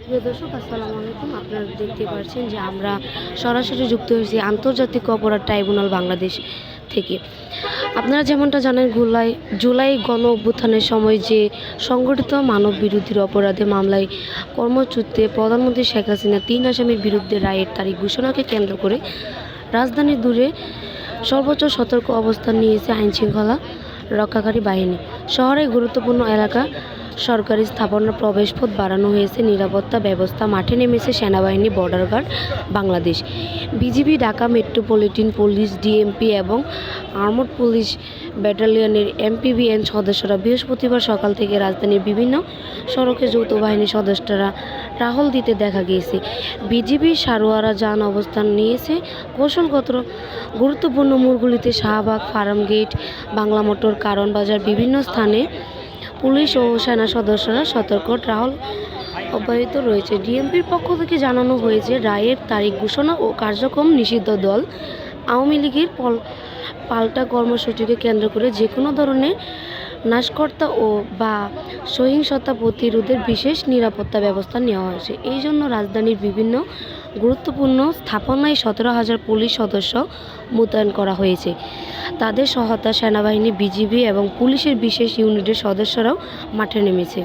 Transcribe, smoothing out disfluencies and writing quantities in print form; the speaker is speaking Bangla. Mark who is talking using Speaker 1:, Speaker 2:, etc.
Speaker 1: প্রিয় দর্শক, আসসালামু আলাইকুম। আপনারা দেখতে পাচ্ছেন যে আমরা সরাসরি যুক্ত হয়েছি আন্তর্জাতিক অপরাধ ট্রাইব্যুনাল বাংলাদেশ থেকে। আপনারা যেমনটা জানেন, জুলাই গণ অভ্যুত্থানের সময় যে সংগঠিত মানব বিরোধী অপরাধের মামলায় কর্মচ্যুতে প্রধানমন্ত্রী শেখ হাসিনা 3 আসামির বিরুদ্ধে রায়ের তারিখ ঘোষণাকে কেন্দ্র করে রাজধানী দূরে সর্বোচ্চ সতর্ক অবস্থান নিয়েছে আইনশৃঙ্খলা রক্ষাকারী বাহিনী। শহরের গুরুত্বপূর্ণ এলাকা, সরকারি স্থাপনার প্রবেশপথ বাড়ানো হয়েছে, নিরাপত্তা ব্যবস্থা মাঠে নেমেছে সেনাবাহিনী, border guard, Bangladesh BGB, Dhaka metropolitan police, DMP এবং আর্মড পুলিশ ব্যাটালিয়নের এমপিবিএন সদস্যরা বৃহস্পতিবার সকাল থেকে রাজধানীর বিভিন্ন সড়কে যৌথ বাহিনীর সদস্যরা টহল দিতে দেখা গিয়েছে। বিজিবি সারোয়ারা যান অবস্থান নিয়েছে কৌশলগত গুরুত্বপূর্ণ মোড়গুলিতে, শাহবাগ, ফার্ম গেট, বাংলা মোটর, কারণ বাজার বিভিন্ন স্থানে পুলিশ ও সেনা সদস্যরা সতর্ক টহল অব্যাহত রয়েছে। ডিএমপির পক্ষ থেকে জানানো হয়েছে, রায়ের তারিখ ঘোষণা ও কার্যক্রম নিষিদ্ধ দল আওয়ামী লীগের পাল্টা কর্মসূচিকে কেন্দ্র করে যে কোনো ধরনের নাশকতা বা সহিংসতা প্রতিরোধের বিশেষ নিরাপত্তা ব্যবস্থা নেওয়া হয়েছে। এই জন্য রাজধানীর বিভিন্ন গুরুত্বপূর্ণ স্থাপনায় 17,000 পুলিশ সদস্য মোতায়েন করা হয়েছে। তাদের সহায়তা সেনাবাহিনী, বিজিবি এবং পুলিশের বিশেষ ইউনিটের সদস্যরাও মাঠে নেমেছে।